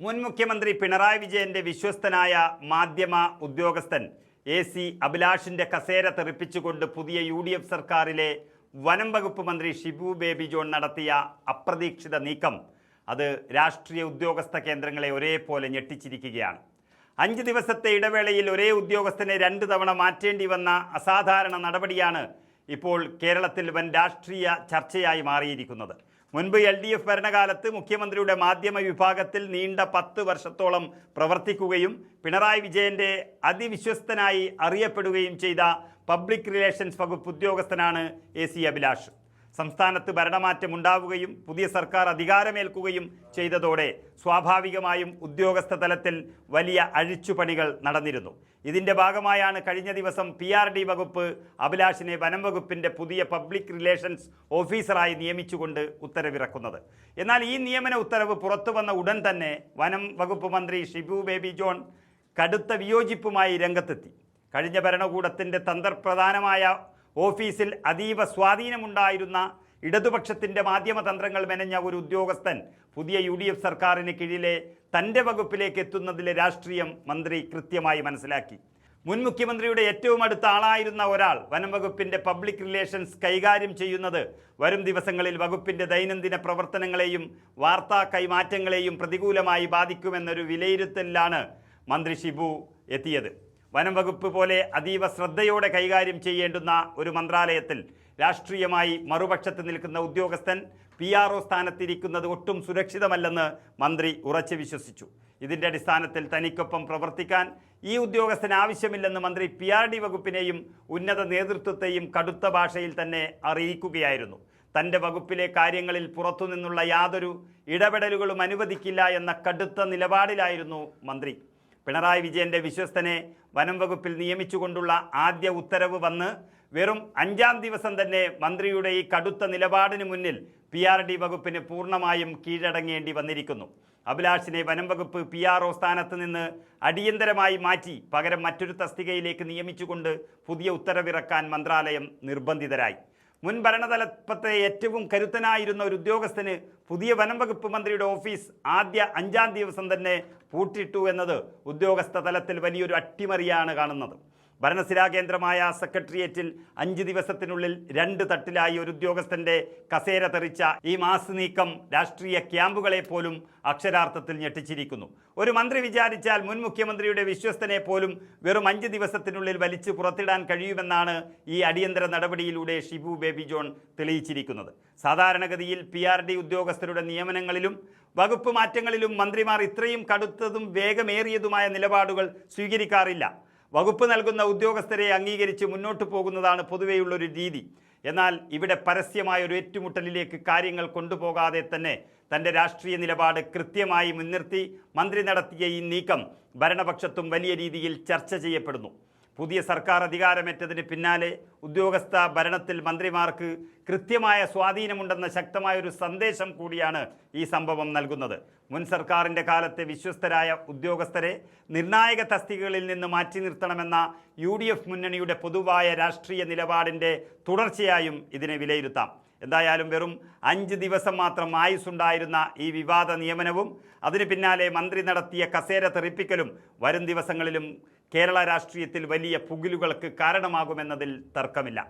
മുൻ മുഖ്യമന്ത്രി പിണറായി വിജയന്റെ വിശ്വസ്തനായ മാധ്യമ ഉദ്യോഗസ്ഥൻ AC അഭിലാഷിന്റെ കസേര തെറിപ്പിച്ചുകൊണ്ട് പുതിയ UDF സർക്കാരിലെ വനം വകുപ്പ് മന്ത്രി ഷിബു ബേബി ജോൺ നടത്തിയ അപ്രതീക്ഷിത നീക്കം അത് രാഷ്ട്രീയ ഉദ്യോഗസ്ഥ കേന്ദ്രങ്ങളെ ഒരേപോലെ ഞെട്ടിച്ചിരിക്കുകയാണ്. 5 ദിവസത്തെ ഇടവേളയിൽ ഒരേ ഉദ്യോഗസ്ഥനെ 2 തവണ മാറ്റേണ്ടി വന്ന അസാധാരണ നടപടിയാണ് ഇപ്പോൾ കേരളത്തിൽ വൻ രാഷ്ട്രീയ ചർച്ചയായി മാറിയിരിക്കുന്നത്. മുൻപ് LDF ഭരണകാലത്ത് മുഖ്യമന്ത്രിയുടെ മാധ്യമ വിഭാഗത്തിൽ നീണ്ട 10 വർഷത്തോളം പ്രവർത്തിക്കുകയും പിണറായി വിജയന്റെ അതിവിശ്വസ്തനായി അറിയപ്പെടുകയും ചെയ്ത പബ്ലിക് റിലേഷൻസ് വകുപ്പ് ഉദ്യോഗസ്ഥനാണ് AC അഭിലാഷ്. സംസ്ഥാനത്ത് ഭരണമാറ്റം ഉണ്ടാവുകയും പുതിയ സർക്കാർ അധികാരമേൽക്കുകയും ചെയ്തതോടെ സ്വാഭാവികമായും ഉദ്യോഗസ്ഥ തലത്തിൽ വലിയ അഴിച്ചുപണികൾ നടന്നിരുന്നു. ഇതിൻ്റെ ഭാഗമായാണ് കഴിഞ്ഞ ദിവസം PRD വകുപ്പ് അഭിലാഷിനെ വനം വകുപ്പിൻ്റെ പുതിയ പബ്ലിക് റിലേഷൻസ് ഓഫീസറായി നിയമിച്ചുകൊണ്ട് ഉത്തരവിറക്കുന്നത്. എന്നാൽ ഈ നിയമന ഉത്തരവ് പുറത്തു വന്ന ഉടൻ തന്നെ വനം വകുപ്പ് മന്ത്രി ഷിബു ബേബി ജോൺ കടുത്ത വിയോജിപ്പുമായി രംഗത്തെത്തി. കഴിഞ്ഞ ഭരണകൂടത്തിൻ്റെ തന്ത്രപ്രധാനമായ ഓഫീസിൽ അതീവ സ്വാധീനമുണ്ടായിരുന്ന ഇടതുപക്ഷത്തിൻ്റെ മാധ്യമതന്ത്രങ്ങൾ മെനഞ്ഞ ഒരു ഉദ്യോഗസ്ഥൻ പുതിയ UDF സർക്കാരിന് കീഴിലെ തൻ്റെ വകുപ്പിലേക്ക് എത്തുന്നതിലെ രാഷ്ട്രീയം മന്ത്രി കൃത്യമായി മനസ്സിലാക്കി. മുൻ മുഖ്യമന്ത്രിയുടെ ഏറ്റവും അടുത്ത ആളായിരുന്ന ഒരാൾ വനം വകുപ്പിൻ്റെ പബ്ലിക് റിലേഷൻസ് കൈകാര്യം ചെയ്യുന്നത് വരും ദിവസങ്ങളിൽ വകുപ്പിൻ്റെ ദൈനംദിന പ്രവർത്തനങ്ങളെയും വാർത്താ കൈമാറ്റങ്ങളെയും പ്രതികൂലമായി ബാധിക്കുമെന്നൊരു വിലയിരുത്തലിലാണ് മന്ത്രി ഷിബു എത്തിയത്. വനം വകുപ്പ് പോലെ അതീവ ശ്രദ്ധയോടെ കൈകാര്യം ചെയ്യേണ്ടുന്ന ഒരു മന്ത്രാലയത്തിൽ രാഷ്ട്രീയമായി മറുപക്ഷത്ത് നിൽക്കുന്ന ഉദ്യോഗസ്ഥൻ PRO സ്ഥാനത്തിരിക്കുന്നത് ഒട്ടും സുരക്ഷിതമല്ലെന്ന് മന്ത്രി ഉറച്ചു വിശ്വസിച്ചു. ഇതിൻ്റെ അടിസ്ഥാനത്തിൽ തനിക്കൊപ്പം പ്രവർത്തിക്കാൻ ഈ ഉദ്യോഗസ്ഥന് ആവശ്യമില്ലെന്ന് മന്ത്രി PRD വകുപ്പിനെയും ഉന്നത നേതൃത്വത്തെയും കടുത്ത ഭാഷയിൽ തന്നെ അറിയിക്കുകയായിരുന്നു. തൻ്റെ വകുപ്പിലെ കാര്യങ്ങളിൽ പുറത്തുനിന്നുള്ള യാതൊരു ഇടപെടലുകളും അനുവദിക്കില്ല എന്ന കടുത്ത നിലപാടിലായിരുന്നു മന്ത്രി. പിണറായി വിജയന്റെ വിശ്വസ്തനെ വനം വകുപ്പിൽ നിയമിച്ചുകൊണ്ടുള്ള ആദ്യ ഉത്തരവ് വന്ന് വെറും 5-ാം ദിവസം തന്നെ മന്ത്രിയുടെ ഈ കടുത്ത നിലപാടിന് മുന്നിൽ PRD വകുപ്പിന് പൂർണ്ണമായും കീഴടങ്ങേണ്ടി വന്നിരിക്കുന്നു. അഭിലാഷിനെ വനം വകുപ്പ് PRO സ്ഥാനത്ത് നിന്ന് അടിയന്തരമായി മാറ്റി പകരം മറ്റൊരു തസ്തികയിലേക്ക് നിയമിച്ചുകൊണ്ട് പുതിയ ഉത്തരവിറക്കാൻ മന്ത്രാലയം നിർബന്ധിതരായി. മുൻ ഭരണതലപ്പത്തെ ഏറ്റവും കരുത്തനായിരുന്ന ഒരു ഉദ്യോഗസ്ഥന് പുതിയ വനം വകുപ്പ് മന്ത്രിയുടെ ഓഫീസ് ആദ്യ 5-ാം ദിവസം തന്നെ പൂട്ടിട്ടു എന്നത് ഉദ്യോഗസ്ഥ തലത്തിൽ വലിയൊരു അട്ടിമറിയാണ് കാണുന്നത്. ഭരണസിരാ കേന്ദ്രമായ സെക്രട്ടേറിയറ്റിൽ 5 ദിവസത്തിനുള്ളിൽ 2 തട്ടിലായി ഒരു ഉദ്യോഗസ്ഥന്റെ കസേര തെറിച്ച ഈ മാസ് നീക്കം രാഷ്ട്രീയ ക്യാമ്പുകളെ പോലും അക്ഷരാർത്ഥത്തിൽ ഞെട്ടിച്ചിരിക്കുന്നു. ഒരു മന്ത്രി വിചാരിച്ചാൽ മുൻ മുഖ്യമന്ത്രിയുടെ വിശ്വസ്തനെ പോലും വെറും 5 ദിവസത്തിനുള്ളിൽ വലിച്ചു പുറത്തിടാൻ കഴിയുമെന്നാണ് ഈ അടിയന്തര നടപടിയിലൂടെ ഷിബു ബേബി ജോൺ തെളിയിച്ചിരിക്കുന്നത്. സാധാരണഗതിയിൽ PRD ഉദ്യോഗസ്ഥരുടെ നിയമനങ്ങളിലും വകുപ്പ് മാറ്റങ്ങളിലും മന്ത്രിമാർ ഇത്രയും കടുത്തതും വേഗമേറിയതുമായ നിലപാടുകൾ സ്വീകരിക്കാറില്ല. വകുപ്പ് നൽകുന്ന ഉദ്യോഗസ്ഥരെ അംഗീകരിച്ച് മുന്നോട്ട് പോകുന്നതാണ് പൊതുവെയുള്ളൊരു രീതി. എന്നാൽ ഇവിടെ പരസ്യമായ ഒരു ഏറ്റുമുട്ടലിലേക്ക് കാര്യങ്ങൾ കൊണ്ടുപോകാതെ തന്നെ തൻ്റെ രാഷ്ട്രീയ നിലപാട് കൃത്യമായി മുൻനിർത്തി മന്ത്രി നടത്തിയ ഈ നീക്കം ഭരണപക്ഷത്തും വലിയ രീതിയിൽ ചർച്ച ചെയ്യപ്പെടുന്നു. പുതിയ സർക്കാർ അധികാരമേറ്റതിന് പിന്നാലെ ഉദ്യോഗസ്ഥ ഭരണത്തിൽ മന്ത്രിമാർക്ക് കൃത്യമായ സ്വാധീനമുണ്ടെന്ന ശക്തമായൊരു സന്ദേശം കൂടിയാണ് ഈ സംഭവം നൽകുന്നത്. മുൻ സർക്കാരിൻ്റെ കാലത്തെ വിശ്വസ്തരായ ഉദ്യോഗസ്ഥരെ നിർണായക തസ്തികകളിൽ നിന്ന് മാറ്റി നിർത്തണമെന്ന UDF മുന്നണിയുടെ പൊതുവായ രാഷ്ട്രീയ നിലപാടിൻ്റെ തുടർച്ചയായും ഇതിനെ വിലയിരുത്താം. എന്തായാലും വെറും 5 ദിവസം മാത്രം ആയുസ്സുണ്ടായിരുന്ന ഈ വിവാദ നിയമനവും അതിന് പിന്നാലെ മന്ത്രി നടത്തിയ കസേര തെറിപ്പിക്കലും വരും ദിവസങ്ങളിലും കേരള രാഷ്ട്രീയത്തിൽ വലിയ പുകിലുകൾക്ക് കാരണമാകുമെന്നതിൽ തർക്കമില്ല.